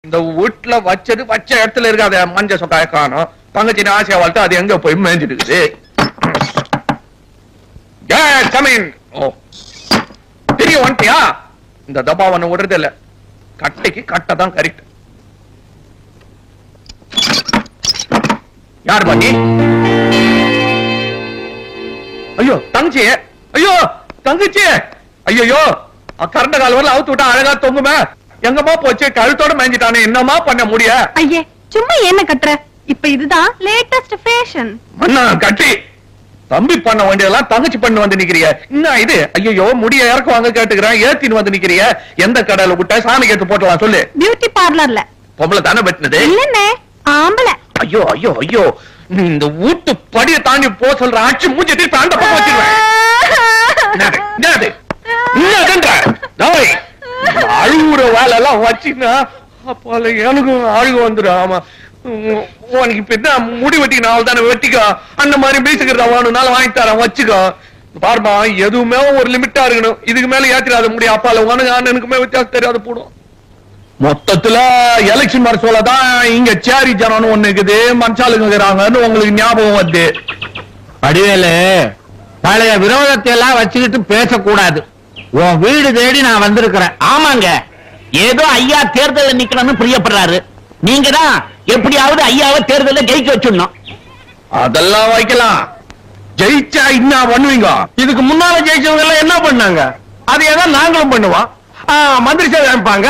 இந்த வீட்டுல வச்சது வச்ச இடத்துல இருக்காது. மஞ்ச சொக்காய காணும். தங்கச்சி ஆசையா வாழ்த்து அது எங்க போய் மேய்ஞ்சிட்டு இருக்குது. தெரிய வந்துட்டியா? இந்த தபாவனை விடுறது இல்ல. கட்டைக்கு கட்டை தான் கரெக்ட். யார் பாட்டி? ஐயோ தங்கச்சி, ஐயோ தங்கச்சி, ஐயோ கரண்ட கால் வரல அவுத்து விட்டா அழகா தொங்குமே. எங்கம்மா போச்சு? கழுத்தோட மேஞ்சிட்டானே, என்னமா பண்ண முடிய? ஐயே சும்மா என்ன கட்டுற? இப்ப இதுதான் லேட்டஸ்ட் ஃபேஷன். மண்ணா கட்டி தம்பி பண்ண வேண்டியதெல்லாம் தங்கச்சி பண்ண வந்து நிக்கிறிய. என்ன இது? ஐயோ முடிய இறக்க வாங்க கேட்டுக்கிறேன், ஏத்தின்னு வந்து நிக்கிறிய. எந்த கடையில விட்ட சாமிக்கு எடுத்து போட்டலாம் சொல்லு. பியூட்டி பார்லர்ல. பொம்பளை தானே வெட்டினது? இல்லன்னே ஆம்பளை. ஐயோ ஐயோ ஐயோ, நீ இந்த வீட்டு படிய தாண்டி போ சொல்ற ஆட்சி மூஞ்சி தாண்ட பக்கம் வச்சிருவேன். அழுகுற வேலை எல்லாம் வச்சுன்னா அப்பால எனக்கும் அழுகு வந்துடும். ஆமா உனக்கு இப்ப என்ன முடி வெட்டினால தானே வெட்டிக்கோ. அந்த மாதிரி பேசுகிறதா வேணும்னாலும் வாங்கி தரேன், வச்சுக்கோ. பாருமா எதுவுமே ஒரு லிமிட்டா இருக்கணும். இதுக்கு மேல ஏத்திராத முடியும். அப்பால உனக்கு அண்ணனுக்குமே வித்தியாசம் தெரியாத போடும். மொத்தத்துல எலெக்ஷன் வர சொல்லதான் இங்க சேரி ஜனம்னு ஒண்ணு இருக்குது, மனுஷாளுங்கிறாங்கன்னு உங்களுக்கு ஞாபகம் வருது. வடிவேலு, பழைய விரோதத்தை எல்லாம் வச்சுக்கிட்டு பேசக்கூடாது. உன் வீடு தேடி நான் வந்திருக்கிறேன். ஆமாங்க, ஏதோ ஐயா தேர்தலில் நிக்கணும்னு பிரியப்படுறாரு. நீங்க தான் எப்படியாவது ஐயாவை தேர்தலில் ஜெயிக்க வச்சிடணும். அதெல்லாம் வைக்கலாம். ஜெயிச்சா என்ன பண்ணுவீங்க? இதுக்கு முன்னால ஜெயிச்சவங்க எல்லாம் என்ன பண்ணாங்க? அதையேதான் நாங்களும் பண்ணுவோம். மந்திரி சேவை அமைப்பாங்க.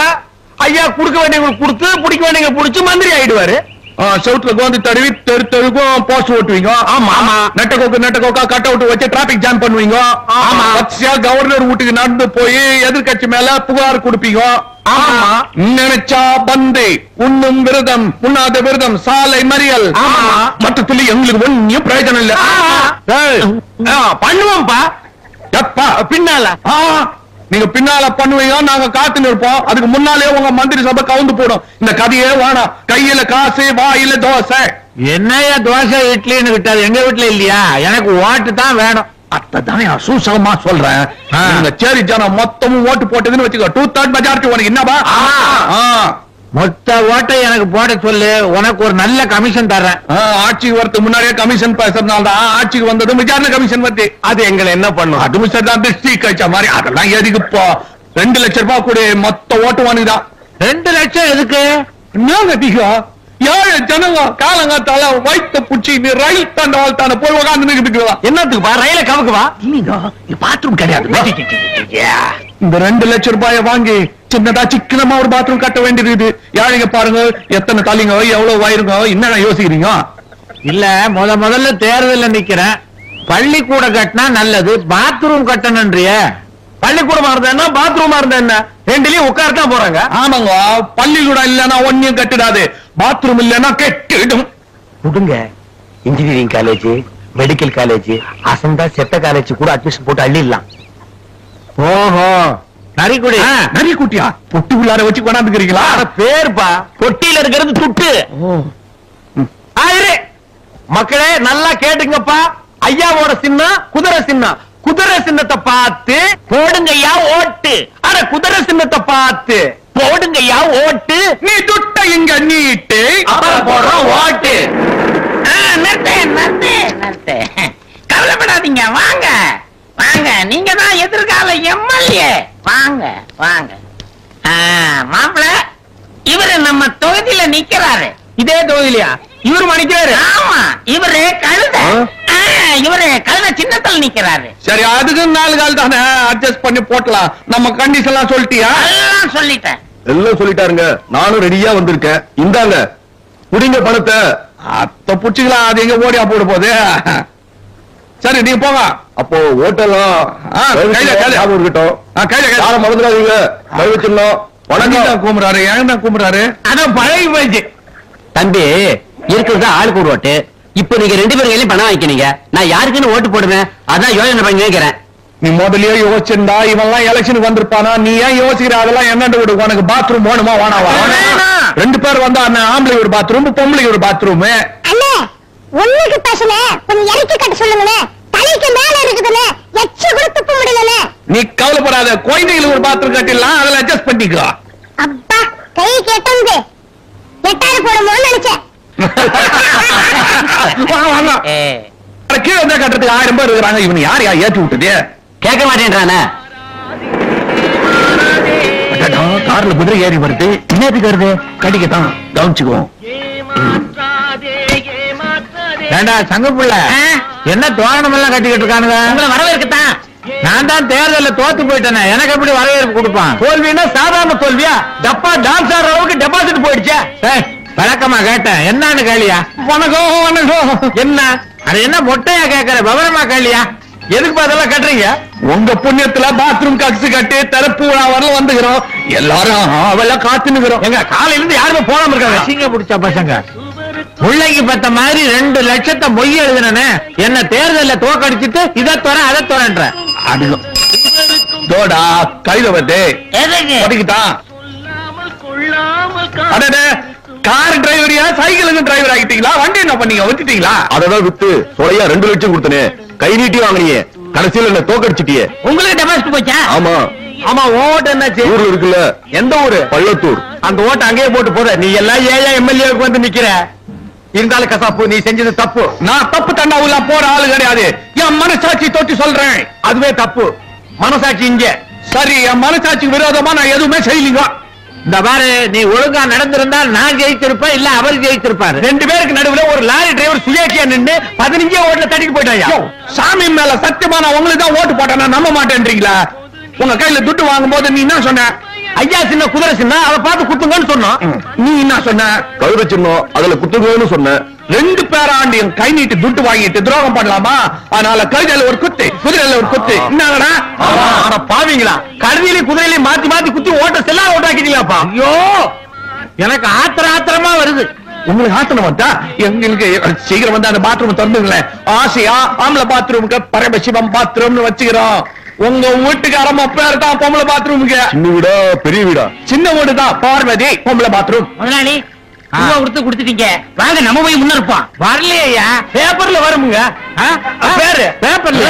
ஐயா குடுக்க வேண்டியவங்களுக்கு கொடுத்து, பிடிக்க வேண்டியவங்க பிடிச்சு மந்திரி ஆயிடுவாரு. சவுத்துல கோந்து தடவி தெரு தெருக்கும் போஸ்ட் ஓட்டுவீங்க. ஆமா ஆமா. நெட்டக்கோக்கா கட் அவுட் வச்சு டிராபிக் ஜாம் பண்ணுவீங்க. ஆமா. கவர்னர் வீட்டுக்கு நடந்து போய் எதிர்கட்சி மேல புகார் கொடுப்பீங்க. ஆமா. நினைச்சா பந்து, உண்ணும் விரதம், உண்ணாத விரதம், சாலை மறியல். ஆமா. மொத்தத்துல எங்களுக்கு ஒன்னும் பிரயோஜனம் இல்ல. பண்ணுவோம்ப்பா. எப்பா? பின்னால. நீங்க பின்னால பண்ணுவீங்க, நாங்க காத்து நிற்போம். அதுக்கு முன்னாலே உங்க மந்திரி சபை கவுந்து போடும். இந்த கதையே வேணாம். கையில காசு, வாயில தோசை. என்னையா தோசை இட்லின்னு விட்டாது? எங்க வீட்டுல இல்லையா? எனக்கு ஓட்டு தான் வேணும். அதான் சூசகமா சொல்றேன். நீங்க சேரி ஜனம் மொத்தமும் ஓட்டு போட்டதுன்னு வச்சுக்கோ, 2/3 மெஜாரிட்டி உனக்கு என்னப்பா? மொத்த ஓட்டை எனக்கு போட சொல்லு, உனக்கு ஒரு நல்ல கமிஷன் தர்றேன். ஆட்சிக்கு வரதுக்கு முன்னாடியே கமிஷன் பேசுறதுனால தான் ஆட்சிக்கு வந்தது விசாரணை கமிஷன் வருது. அது எங்களை என்ன பண்ணும்? அது மிஸ்டர் தான் திருஷ்டி கழிச்ச மாதிரி. அதெல்லாம் எதுக்கு இப்போ? 2 லட்சம் ரூபாய் கூட மொத்த ஓட்டு வாங்கிதான். 2 லட்சம் எதுக்கு? என்ன அதிகம்? 7 ஜனங்க காலங்காத்தால வயிற்று புடிச்சு நீ ரயில் தாண்ட போய் உட்காந்து நிற்கிறதுக்குவா. என்னத்துக்குப்பா? ரயில கவுக்குவா? பாத்ரூம் கிடையாது. இந்த 2 லட்சம் ரூபாய வாங்கி சின்னதா சிக்கனமா ஒரு பாத்ரூம் கட்ட வேண்டியது. யாருங்க பாருங்க, எத்தனை தலைங்க, எவ்வளவு வயிறுங்க. என்ன யோசிக்கிறீங்க? இல்ல, முதல்ல தேர்தலில் நிக்கிறேன். பள்ளிக்கூட கட்டினா நல்லது, பாத்ரூம் கட்டணும்ன்றிய. பள்ளிக்கூடமா இருந்தா என்ன, பாத்ரூமா இருந்தா என்ன? ரெண்டுலயும் உட்காரத்தான் போறாங்க. ஆமாங்க, பள்ளிக்கூடம் இல்லன்னா ஒன்னும் கட்டிடாது, பாத்ரூம் இல்லன்னா கெட்டிடும். விடுங்க, இன்ஜினியரிங் காலேஜ், மெடிக்கல் காலேஜ், அசந்தா செட்ட காலேஜ் கூட அட்மிஷன் போட்டு அள்ளிடலாம். ஓஹோ, நரிக்குடி. நரிக்குட்டியா? பொட்டி உள்ளார வச்சு கொண்டாந்துக்கிறீங்களா? பேருப்பா, பொட்டியில இருக்கிறது துட்டு. மக்களே நல்லா கேட்டுங்கப்பா. ஐயாவோட சின்னம் குதிரை சின்னம். குதிரை சின்னத்தை பார்த்து போடுங்கய்யா ஓட்டு. அட குதிரை சின்னத்தை பார்த்து போடுங்கய்யா ஓட்டு. நீ துட்ட இங்க நீட்டு, அப்புறம் போடுறோம் ஓட்டு. கவலைப்படாதீங்க, வாங்க வாங்க, நீங்க தான் எதிர்கால எம்எல்ஏ. வாங்க வாங்க. மாப்பிள்ள, இவரு நம்ம தொகுதியில நிக்கிறாரு. இதே தொகுதியிலையா? இவரு மணிக்கிறாரு? ஆமா, இவரு கழுத. இவரு கழுத சின்னத்தில் நிக்கிறாரு. சரி, அதுக்கு 4 கால் தானே, அட்ஜஸ்ட் பண்ணி போட்டலாம். நம்ம கண்டிஷன் எல்லாம் சொல்லிட்டியா? எல்லாம் சொல்லிட்டேன். எல்லாம் சொல்லிட்டாருங்க. நானும் ரெடியா வந்திருக்கேன். இந்தாங்க புடிங்க பணத்தை. அத்த புடிச்சுக்கலாம், அது எங்க ஓடியா போட போகுது. சரி நீங்க போங்க. அப்போ ஓட்டெல்லாம் இருக்கட்டும். கையில மறந்துடாதீங்க. கை வச்சிடணும். வணக்கம் கூமுறாரு. ஏன் கூமுறாரு? அதான் பழகி போயிடுச்சு. தம்பி, இருக்கிறது ஆளுக்கு ஒரு ஓட்டு. இப்ப நீங்க 2 பேரும் பணம் வாங்கிக்கிறீங்க. நான் யாருக்குன்னு ஓட்டு போடுவேன், அதான் யோசனை பண்ணி கேட்கிறேன். நீ முதல்லயே யோசிச்சிருந்தா இவெல்லாம் எலெக்ஷனுக்கு வந்திருப்பானா? நீ ஏன் யோசிக்கிற? அதெல்லாம் என்னண்டு விடு. உனக்கு பாத்ரூம் வேணுமா வேணாவா? 2 பேர் வந்தா ஆம்பளை ஒரு பாத்ரூம், பொம்பளை ஒரு பாத்ரூம். அண்ணே ஒண்ணுக்கு பேசல, கொஞ்சம் இறக்கி கட்ட சொல்லுங்களே. தலைக்கு மேல இருக்குதுன்னு எச்சு கூட துப்ப முடியல. நீ கவலைப்படாத, குழந்தைகளுக்கு ஒரு பாத்ரூம் கட்டிடலாம், அதுல அட்ஜஸ்ட் பண்ணிக்கோ. அப்பா கை கேட்டது வாங்க கீழே இருந்தா கட்டுறதுக்கு 1000 பேர் இருக்கிறாங்க. இவன் யார் ஏற்றி விட்டது? கேட்க மாட்டேன்றானே. கார்ல குதிரை ஏறி வருது. என்னத்துக்கு வருது? கடிக்கத்தான். கவனிச்சுக்குவோம். ஏண்டா சங்கப்புள்ள, என்ன தோரணம் எல்லாம் கட்டிக்கிட்டு இருக்கானுங்க? உங்களை வரவேற்கத்தான். நான் தான் தேர்தலில் தோத்து போயிட்டேனே, எனக்கு எப்படி வரவேற்பு கொடுப்பான்? தோல்வின்னா சாதாரண தோல்வியா? டப்பா டான்ஸ் ஆடுற அளவுக்கு டெபாசிட் போயிடுச்சே. வழக்கமா கேட்டேன், என்னன்னு கேளியா? வணக்கம் வணக்கம். என்ன அது என்ன மொட்டையா கேட்கற? விவரமா கேளியா? எதுக்கு அதெல்லாம் கட்டுறீங்க? உங்க புண்ணியத்துல பாத்ரூம் கக்ஸ் கட்டி திறப்பு விழா வரல வந்துக்கிறோம். எல்லாரும் அவெல்லாம் காத்துனுக்கிறோம். எங்க காலையில இருந்து யாருமே போடாம இருக்காங்க. அசிங்க பிடிச்ச பசங்க. முள்ளைக்கு பத்த மாதிரி 2 லட்சத்தை மொய் எழுதுனே, என்ன தேர்தலில் தோக்கடிச்சிட்டு இதை தோற அதை தோறன்ற அதிகம் தோடா கைத வந்து எதுக்கு? கார் டிரைவரியா சைக்கிளுக்கு டிரைவர் ஆகிட்டீங்களா? வண்டி என்ன பண்ணீங்க? வித்துட்டீங்களா? அததான் வித்து சொலையா 2 லட்சம் கொடுத்தனே. கை நீட்டி வாங்கினியே, கடைசியில் என்ன தோக்கடிச்சிட்டியே. உங்களுக்கு டெபாசிட் போச்சா? ஆமா ஆமா. ஓட்டு என்னாச்சு? ஊர்ல இருக்குல்ல. எந்த ஊரு? பள்ளத்தூர். அந்த ஓட்டு அங்கேயே போட்டு போற. நீ எல்லாம் எம்எல்ஏவுக்கு வந்து நிக்கிற. இருந்தாலும் கசாப்பு, நீ செஞ்சது தப்பு. நான் தப்பு தண்டா உள்ள போற ஆளு கிடையாது. என் மனசாட்சி தொட்டு சொல்றேன், அதுவே தப்பு. மனசாட்சி இங்க. சரி, என் மனசாட்சிக்கு விரோதமா நான் எதுவுமே செய்யலீங்க. இந்த பாரு, நீ ஒழுங்கா நடந்திருந்தால் நான் ஜெயிச்சிருப்பேன், இல்ல அவர் ஜெயிச்சிருப்பாரு. 2 பேருக்கு நடுவுல ஒரு லாரி டிரைவர் சுயேட்சியா நின்று 15 ஓட்டுல தட்டிட்டு போயிட்டாயா? சாமி மேல சத்தியமா நான் உங்களுக்கு தான் ஓட்டு போட்டேன், நான் நம்ப மாட்டேன்றீங்களா? உங்க கையில துட்டு வாங்கும் போது நீ என்ன சொன்ன? ஐயா சின்ன குதிரை சின்ன, அதை பார்த்து குத்துங்கன்னு சொன்னோம். நீ என்ன சொன்ன? கழுத சின்னம், அதுல குத்துங்கன்னு சொன்னேன். 2 பேராண்டியும் கை நீட்டி துட்டு வாங்கிட்டு துரோகம் பண்ணலாமா? அதனால கழுதையில ஒரு குத்து, குதிரையில ஒரு குத்து. என்னங்கடா பாவீங்களா? கழுதியிலையும் குதிரையிலையும் மாத்தி மாத்தி குத்தி ஓட்ட செல்லா ஓட்டாக்கிட்டீங்களாப்பா? ஐயோ, எனக்கு ஆத்திரமா வருது. உங்களுக்கு ஆத்தனம் வந்தா எங்களுக்கு சீக்கிரம் வந்து அந்த பாத்ரூம் திறந்துங்களேன். ஆசையா ஆம்பளை பாத்ரூமுக்கு பரமசிவம் பாத்ரூம்னு வச்சுக்கிறோம். உங்க வீட்டுக்காரமா பேர் தான் பொம்பளை பாத்ரூமுக்கு. சின்ன வீடா பெரிய வீடா? சின்ன வீடு தான், பார்வதி பொம்பளை பாத்ரூம். முதலாளி கொடுத்துட்டீங்க, வாங்க நம்ம போய் முன்னெடுப்போம். வரலையா? பேப்பர்ல வருமுங்க. பேரு பேப்பர்ல?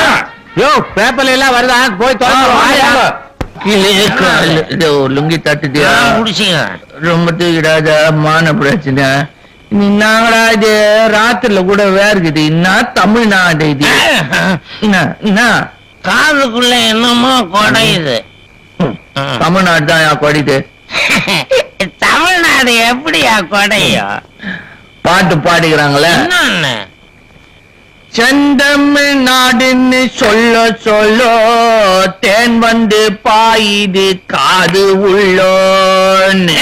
யோ, பேப்பர்ல எல்லாம் வருதா? போய் லுங்கி தட்டுட்டியா? முடிச்சுங்க. ரொம்ப தூக்கிடாத, மான பிரச்சனை. நாங்களா இது ராத்திரில கூட வேர்க்குது. என்ன தமிழ்நாடு இது? என்ன காதுக்குள்ள என்னமோ கொடையுது. தமிழ்நாடு தான் கொடிது. தமிழ்நாடு எப்படியா கொடையும்? பாட்டு பாடிக்கிறாங்களே, என்னன்னு? செந்தமிழ்நாடுன்னு சொல்ல சொல்ல தேன் வந்து பாயுது காது உள்ளோன்னு.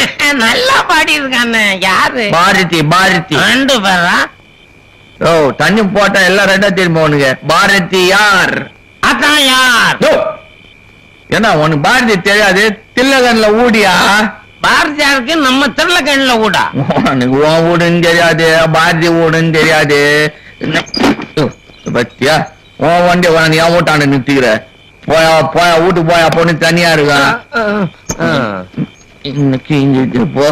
நல்லா பாடி இருக்கானே. யாரு? பாரதி. 2 பேரா? ஓ, தண்ணி போட்டா எல்லாம் 2 திரும்ப ஒண்ணுங்க. பாரதி யார்? அதான் யார்? என்ன உனக்கு பாரதி தெரியாது? தில்லகன்ல ஊடியா? பாரதியாருக்கு நம்ம திருளக்கண்ணில ஊடா. உனக்கு உன் வீடுன்னு தெரியாது, பாரதி வீடுன்னு தெரியாது. பத்தியா, உன் வண்டி நீ என் வீட்டாண்ட நிறுத்திக்கிற. போயா போயா, வீட்டுக்கு போயா, பொண்ணு தனியா இருக்கா. இன்னைக்கு இங்க போ,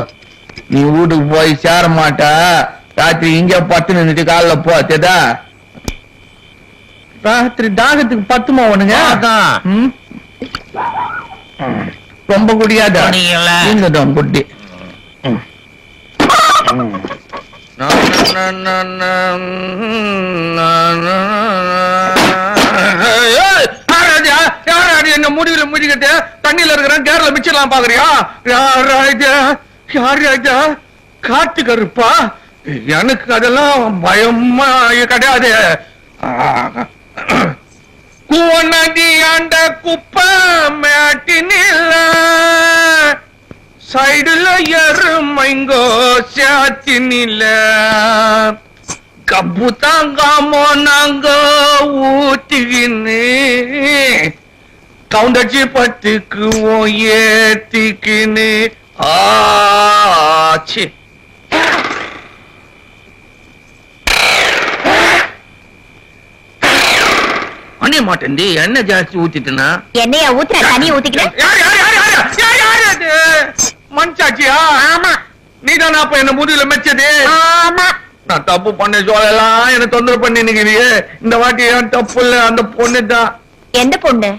நீ வீட்டுக்கு போய் சேர மாட்டா. ராத்திரி இங்க பத்து நின்றுட்டு காலைல போ. தேதா, ராத்திரி தாகத்துக்கு பத்துமா உனங்க? ரொம்ப குடியாத நீங்கதான் குட்டி. என்ன முடிவுல முடிக்கிட்டு தண்ணியில இருக்கிறேன், கேரள மிச்சலாம் பாக்குறியா? யார் ராஜா? காட்டு கருப்பா? எனக்கு அதெல்லாம் பயமா கிடையாது. கூவநதி ஆண்ட குப்பை மேட்டினில்ல சைடுல எருமைங்கோ சாத்தினில்ல கப்பு தாங்காமோ நாங்க ஊத்திக்கின்னு கவுண்டச்சி பத்துக்குவோம் ஏத்திக்கின்னு ஆச்சு. அண்ணே மாட்டேன், எண்ணெய் ஜாஸ்தி ஊத்திட்டுனா. என்னையா ஊத்துற? தண்ணியை ஊத்திக்கிறேன். மஞ்சாச்சியா? ஆமா. நீதானா அப்ப என்ன முதுகுல மெச்சது? ஆமா. நான் தப்பு பண்ண சொல்லலாம், என்ன தொந்தரவு பண்ணி நிக்கிறீங்க. இந்த வாட்டி ஏன் தப்பு இல்ல, அந்த பொண்ணு தான். எந்த பொண்ணு?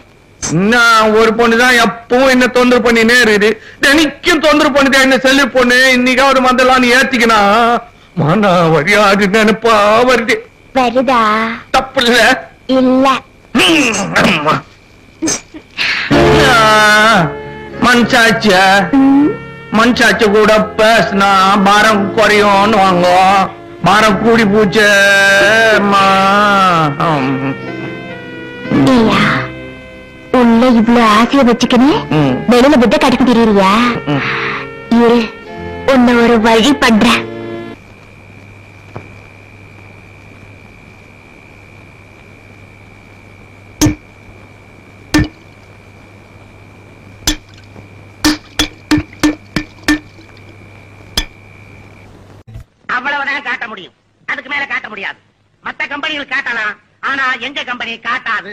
நான் ஒரு பொண்ணு தான் எப்பவும் என்ன தொந்தரவு பண்ணினே இருக்குது. தினைக்கும் தொந்தரவு பண்ணுது என்ன செல்லு பொண்ணு. இன்னைக்காவது வந்தெல்லாம் நீ ஏத்திக்கனா மானா வரியாது நினைப்பா வருது. வருதா? தப்பு இல்ல. இல்ல. மனசாட்சி கூட பேசினா பாரம் குறையும் வாங்க. பாரம் கூடி பூச்சேம்மா. ஏயா, உள்ள இவ்வளவு ஆசைய வச்சுக்கணும், வெளியில புத்த கட்டுக்கு தெரியுறியா? இரு, உன்னை ஒரு வழி பண்றேன். அவ்வளவுதான் காட்ட முடியும், அதுக்கு மேல காட்ட முடியாது. மத்த கம்பெனிகள் காட்டலாம், ஆனா எங்க கம்பெனி காட்டாது.